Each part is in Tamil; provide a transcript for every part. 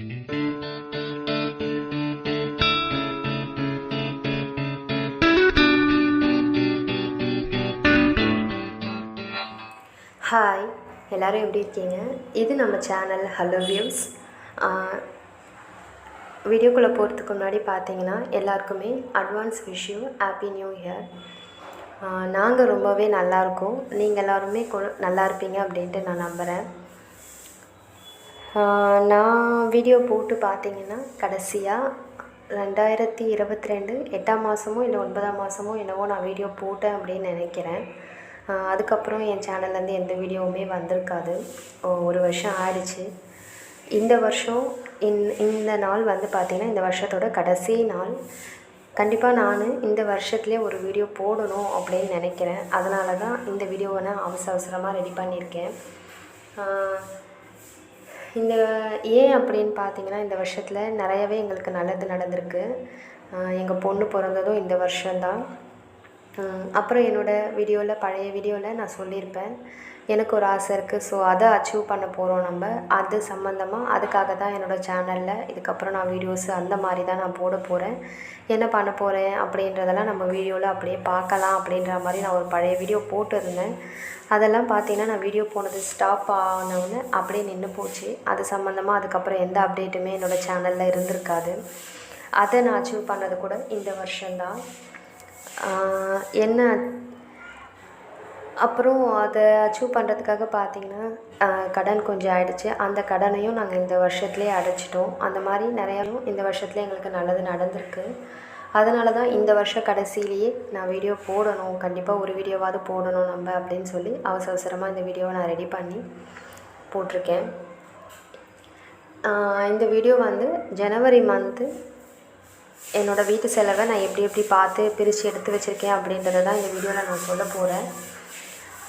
ஹாய், எல்லோரும் எப்படி இருக்கீங்க? இது நம்ம சேனல் ஹலோ வியூஸ். வீடியோக்குள்ளே போகிறதுக்கு முன்னாடி பார்த்தீங்கன்னா எல்லாருக்குமே advance wish you happy new year. நாங்கள் ரொம்பவே நல்லாயிருக்கோம், நீங்கள் எல்லாருமே நல்லா இருப்பீங்க அப்படின்ட்டு நான் நம்புகிறேன். நான் வீடியோ போட்டு பார்த்தீங்கன்னா கடைசியாக 2022 8ஆம் மாதமோ இல்லை 9ஆம் மாதமோ என்னவோ நான் வீடியோ போட்டேன் அப்படின்னு நினைக்கிறேன். அதுக்கப்புறம் என் சேனல்லேருந்து எந்த வீடியோவுமே வந்திருக்காது. ஒரு வருஷம் ஆயிடுச்சு. இந்த வருஷம் இந்த நாள் வந்து பார்த்திங்கன்னா இந்த வருஷத்தோட கடைசி நாள். கண்டிப்பாக நான் இந்த வருஷத்துலேயே ஒரு வீடியோ போடணும் அப்படின்னு நினைக்கிறேன். அதனால தான் இந்த வீடியோவை நான் அவசரமாக ரெடி பண்ணியிருக்கேன். இந்த ஏன் அப்படின்னு பார்த்திங்கன்னா இந்த வருஷத்தில் நிறையவே எங்களுக்கு நல்லது நடந்திருக்கு. எங்கள் பொண்ணு பிறந்ததும் இந்த வருஷம்தான். அப்புறம் என்னோடய பழைய வீடியோவில் நான் சொல்லியிருப்பேன், எனக்கு ஒரு ஆசை இருக்குது, ஸோ அதை அச்சீவ் பண்ண போகிறோம் நம்ம. அது சம்மந்தமாக அதுக்காக தான் என்னோடய சேனலில் இதுக்கப்புறம் நான் வீடியோஸ் அந்த மாதிரி தான் நான் போட போகிறேன். என்ன பண்ண போகிறேன் அப்படின்றதெல்லாம் நம்ம வீடியோவில் அப்படியே பார்க்கலாம் அப்படின்ற மாதிரி நான் ஒரு பழைய வீடியோ போட்டிருந்தேன். அதெல்லாம் பார்த்தீங்கன்னா நான் வீடியோ போனது ஸ்டாப் ஆனவுடனே அப்படியே நின்று போச்சு. அது சம்மந்தமாக அதுக்கப்புறம் எந்த அப்டேட்டுமே என்னோடய சேனலில் இருந்திருக்காது. அதை நான் அச்சீவ் பண்ணது கூட இந்த வருஷம்தான். என்ன அப்புறம் அதை அச்சீவ் பண்ணுறதுக்காக பார்த்திங்கன்னா கடன் கொஞ்சம் ஆயிடுச்சு. அந்த கடனையும் நாங்கள் இந்த வருஷத்துலேயே அடைச்சிட்டோம். அந்த மாதிரி நிறையாவும் இந்த வருஷத்துலேயே எங்களுக்கு நல்லது நடந்திருக்கு. அதனால தான் இந்த வருஷம் கடைசியிலேயே நான் வீடியோ போடணும், கண்டிப்பாக ஒரு வீடியோவாவது போடணும் நம்ம அப்படின்னு சொல்லி அவசரமாக இந்த வீடியோவை நான் ரெடி பண்ணி போட்டிருக்கேன். இந்த வீடியோ வந்து ஜனவரி மந்த்து என்னோடய வீட்டு செலவை நான் எப்படி பார்த்து பிரித்து எடுத்து வச்சுருக்கேன் அப்படின்றத தான் இந்த வீடியோவில் நான் சொல்ல போகிறேன்.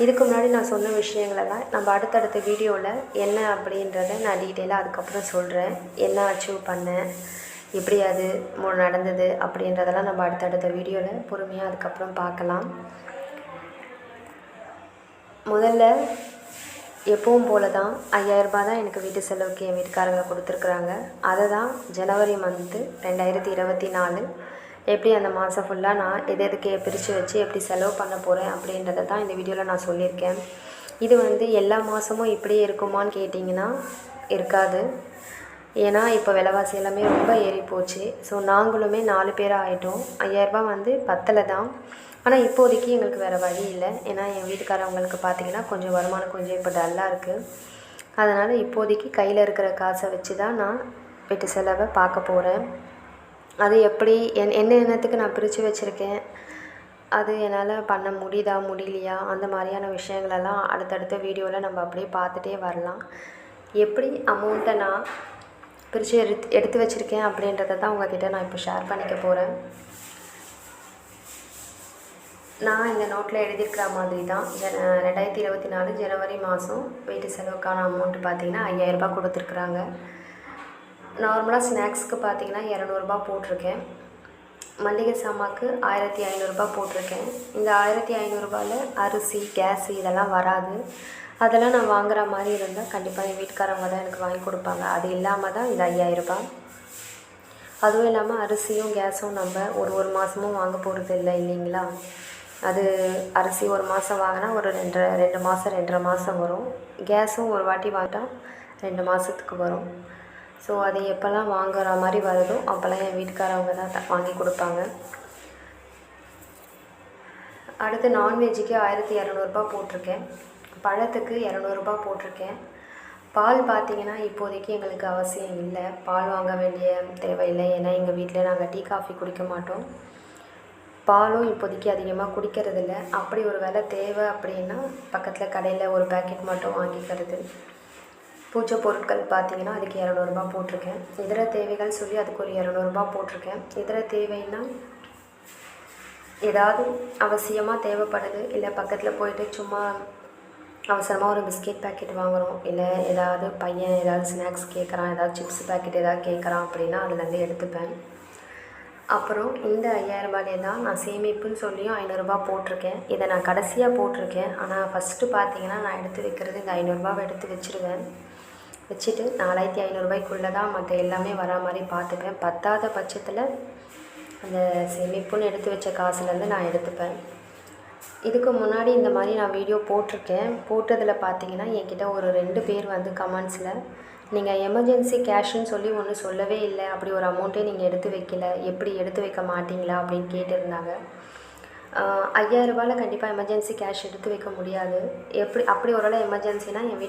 இதுக்கு முன்னாடி நான் சொன்ன விஷயங்களெல்லாம் நம்ம அடுத்தடுத்த வீடியோவில் என்ன அப்படின்றத நான் டீட்டெயிலாக அதுக்கப்புறம் சொல்கிறேன். என்ன அச்சீவ் பண்ணேன், எப்படி அது நடந்தது அப்படின்றதெல்லாம் நம்ம அடுத்தடுத்த வீடியோவில் பொறுமையாக அதுக்கப்புறம் பார்க்கலாம். முதல்ல எப்பவும் போல தான் 5000 ரூபாய் தான் எனக்கு வீட்டு செலவுக்கு என் வீட்டுக்காரங்க கொடுத்துருக்குறாங்க. அதை தான் ஜனவரி மந்த்து 2024 எப்படி அந்த மாதம் ஃபுல்லாக நான் எதுக்கு பிரித்து வச்சு எப்படி செலவு பண்ண போகிறேன் அப்படின்றத தான் இந்த வீடியோவில் நான் சொல்லியிருக்கேன். இது வந்து எல்லா மாதமும் இப்படியே இருக்குமான்னு கேட்டிங்கன்னா இருக்காது. ஏன்னா இப்போ விலைவாசி எல்லாமே ரொம்ப ஏறி போச்சு. ஸோ நாங்களுமே 4 பேர் ஆகிட்டோம். 5000 ரூபாய் வந்து பத்தலை தான். ஆனால் இப்போதைக்கு எங்களுக்கு வேறு வழி இல்லை. ஏன்னா என் வீட்டுக்காரவங்களுக்கு பார்த்திங்கன்னா கொஞ்சம் வருமானம் கொஞ்சம் இப்போ டல்லாக இருக்குது. அதனால் இப்போதைக்கு கையில் இருக்கிற காசை வச்சு தான் நான் வீட்டு செலவை பார்க்க போகிறேன். அது எப்படி என்னத்துக்கு நான் பிரித்து வச்சுருக்கேன், அது என்னால் பண்ண முடியலையா, அந்த மாதிரியான விஷயங்களெல்லாம் அடுத்தடுத்த வீடியோவில் நம்ம அப்படியே பார்த்துட்டே வரலாம். எப்படி அமௌண்ட்டை நான் பிரித்து எடுத்து வச்சுருக்கேன் அப்படின்றத தான் உங்கள்கிட்ட நான் இப்போ ஷேர் பண்ணிக்க போகிறேன். நான் இந்த நோட்டில் எழுதியிருக்கிற மாதிரி தான் 2024 ஜனவரி மாதம் வீட்டு செலவுக்கான அமௌண்ட்டு பார்த்திங்கன்னா 5000 ரூபாய் கொடுத்துருக்குறாங்க. நார்மலாக ஸ்நாக்ஸ்க்கு பார்த்திங்கன்னா 200 ரூபாய் போட்டிருக்கேன். மளிகை சாமானுக்கு 1500 ரூபாய் போட்டிருக்கேன். இந்த 1500 ரூபாயில் அரிசி, கேஸு இதெல்லாம் வராது. அதெல்லாம் நான் வாங்குகிற மாதிரி இருந்தால் கண்டிப்பாக என் வீட்டுக்காரவங்க தான் எனக்கு வாங்கி கொடுப்பாங்க. அது இல்லாமல் தான் இது 5000 ரூபாய். அதுவும் இல்லாமல் அரிசியும் கேஸும் நம்ம ஒரு மாதமும் வாங்க போகிறது இல்லைங்களா. அது அரிசி ஒரு மாதம் வாங்கினா ஒரு 2 மாதம் 2.5 மாதம் வரும். கேஸும் ஒரு வாட்டி வாங்கிட்டா 2 மாதத்துக்கு வரும். ஸோ அது எப்போல்லாம் வாங்குகிற மாதிரி வருதோ அப்போல்லாம் என் வீட்டுக்காரவங்க தான் வாங்கி கொடுப்பாங்க. அடுத்து நான்வெஜ்ஜுக்கு 1200 ரூபாய் போட்டிருக்கேன். பழத்துக்கு 200 ரூபாய் போட்டிருக்கேன். பால் பார்த்திங்கன்னா இப்போதைக்கு எங்களுக்கு அவசியம் இல்லை, பால் வாங்க வேண்டிய தேவையில்லை. ஏன்னா எங்கள் வீட்டில் நாங்கள் டீ காஃபி குடிக்க மாட்டோம். பாலும் இப்போதைக்கு அதிகமாக குடிக்கிறதில்ல. அப்படி ஒரு வேளை தேவை அப்படின்னா பக்கத்தில் கடையில் ஒரு பேக்கெட் மட்டும் வாங்கிக்கிறது. பூஜை பொருட்கள் பார்த்திங்கன்னா அதுக்கு 200 ரூபாய் போட்டிருக்கேன். இதர தேவைகள் சொல்லி அதுக்கு ஒரு 200 ரூபாய் போட்டிருக்கேன். இதர தேவைன்னா ஏதாவது அவசியமாக தேவைப்படுது, இல்லை பக்கத்தில் போயிட்டு சும்மா அவசரமாக ஒரு பிஸ்கெட் பேக்கெட் வாங்குகிறோம், இல்லை ஏதாவது பையன் ஏதாவது ஸ்நாக்ஸ் கேட்குறான், ஏதாவது சிப்ஸ் பேக்கெட் ஏதாவது கேட்குறான் அப்படின்னா அதுலேருந்து எடுத்துப்பேன். அப்புறம் இந்த 5000 ரூபாயிலே தான் நான் சேமிப்புன்னு சொல்லியும் 500 ரூபாய் போட்டிருக்கேன். இதை நான் கடைசியாக போட்டிருக்கேன். ஆனால் ஃபஸ்ட்டு பார்த்திங்கன்னா நான் எடுத்து வைக்கிறது இந்த 500 ரூபாவை எடுத்து வச்சுருவேன். வச்சுட்டு 4500 தான் மற்ற எல்லாமே வரா மாதிரி பார்த்துப்பேன். பத்தாத பட்சத்தில் அந்த சேமிப்புன்னு எடுத்து வச்ச காசுலேருந்து நான் எடுத்துப்பேன். இதுக்கு முன்னாடி இந்த மாதிரி நான் வீடியோ போட்டிருக்கேன். போட்டதில் பார்த்தீங்கன்னா என்கிட்ட ஒரு 2 பேர் வந்து கமெண்ட்ஸில் நீங்கள் எமர்ஜென்சி கேஷுன்னு சொல்லி ஒன்று சொல்லவே இல்லை, அப்படி ஒரு அமௌண்ட்டே நீங்கள் எடுத்து வைக்கல, எப்படி எடுத்து வைக்க மாட்டிங்களா அப்படின்னு கேட்டிருந்தாங்க. 5000 ரூபாயில் கண்டிப்பாக எமர்ஜென்சி கேஷ் எடுத்து வைக்க முடியாது. அப்படி ஒரு வேளை எமர்ஜென்சினா என்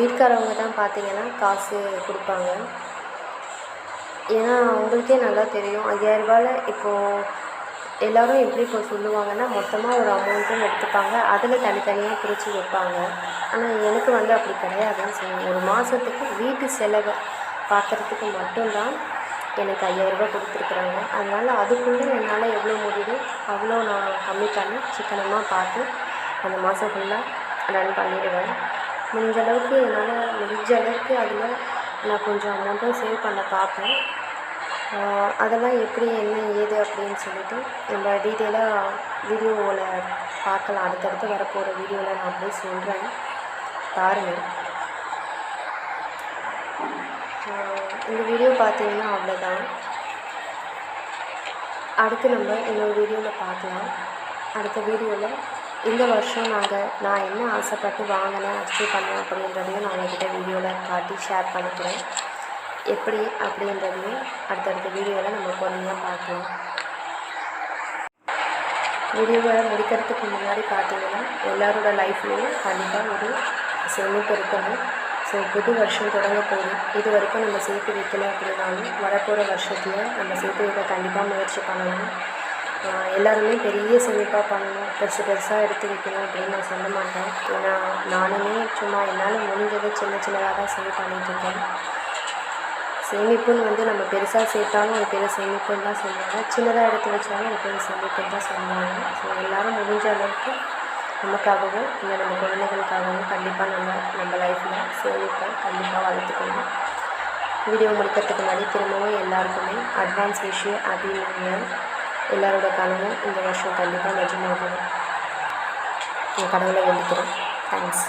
வீட்டுக்காரவங்க தான் பார்த்தீங்கன்னா காசு கொடுப்பாங்க. ஏன்னா உங்களுக்கே நல்லா தெரியும் 5000 ரூபாயில் இப்போது எல்லோரும் எப்படி இப்போ சொல்லுவாங்கன்னா மொத்தமாக ஒரு அமௌண்ட்டும் எடுத்துப்பாங்க, அதில் தனித்தனியாக பிரித்து வைப்பாங்க. ஆனால் எனக்கு வந்து அப்படி கிடையாதுன்னு சொல்லுவேன். ஒரு மாதத்துக்கு வீட்டு செலவை பார்க்குறதுக்கு மட்டும்தான் எனக்கு 5000 ரூபா கொடுத்துருக்குறாங்க. அதனால் அதுக்குள்ளே என்னால் எவ்வளோ முடியுதோ அவ்வளோ நான் கம்மி பண்ணி சிக்கனமாக பார்த்து அந்த மாதம் ஃபுல்லாக ரன் பண்ணிவிடுவேன். முடிஞ்ச அளவுக்கு அதில் நான் கொஞ்சம் அமௌண்ட்டும் சேவ் பண்ண பார்ப்பேன். அதெல்லாம் எப்படி என்ன ஏது அப்படின்னு சொல்லிட்டு நம்ம டீட்டெயிலாக வீடியோவில் பார்க்கலாம். அடுத்தடுத்து வரப்போகிற வீடியோவில் நான் அப்படியே சொல்கிறேன், பாருங்கள். இந்த வீடியோ பார்த்தீங்கன்னா அவ்வளோதான். அடுத்து நம்ம இன்னொரு வீடியோவில் பார்க்கலாம். அடுத்த வீடியோவில் இந்த வருஷம் நான் என்ன ஆசைப்பட்டு வாங்கினேன், அச்சீவ் பண்ணேன் அப்படின்றதையும் நான் உங்கள்கிட்ட வீடியோவில் காட்டி ஷேர் பண்ணிக்கிறேன். எப்படி அப்படின்றதையும் அடுத்தடுத்த வீடியோவில் நம்ம பொறுமையாக பார்க்கலாம். வீடியோவை முடிக்கிறதுக்கு முன்னாடி பார்த்தீங்கன்னா எல்லாரோட லைஃப்லேயும் கண்டிப்பாக ஒரு சேமிப்பு இருக்கணும். ஸோ புது வருஷம் தொடங்க போகுது. இது வரைக்கும் நம்ம சேர்த்து வைக்கல அப்படின்னாலும் வரப்போகிற வருஷத்தில் நம்ம சேர்த்து வைக்க கண்டிப்பாக முயற்சி பண்ணணும். எல்லாருமே பெரிய சேமிப்பாக பண்ணணும், பெருசாக எடுத்து வைக்கணும் அப்படின்னு நான் சொல்ல மாட்டேன். ஏன்னா நானுமே சும்மா என்னால் முடிஞ்சதை சின்னதாக தான் சேவ் பண்ணிகிட்ருக்கேன். சேமிப்புன்னு வந்து நம்ம பெருசாக சேர்த்தாலும் அது பெரிய சேமிப்புன்னு தான் சொல்லுவாங்க, சின்னதாக எடுத்து வச்சாலும் அது பெரிய சேமிப்புன்னு தான் சொல்லுவாங்க. ஸோ எல்லோரும் முடிஞ்ச அளவுக்கு நமக்காகவும் இல்லை நம்ம குழந்தைகளுக்காகவும் கண்டிப்பாக நம்ம லைஃப்பில் சேமிப்பை கண்டிப்பாக வளர்த்துக்கணும். வீடியோ முடிக்கிறதுக்கு முன்னாடி திரும்பவும் எல்லாருக்குமே அட்வான்ஸ் விஷயம் அப்படின்னு எல்லாரோட கனவும் இந்த வருஷம் கண்டிப்பாக நிஜமாகணும். என் கடவுளை வேண்டிக்கிறேன். தேங்க்ஸ்.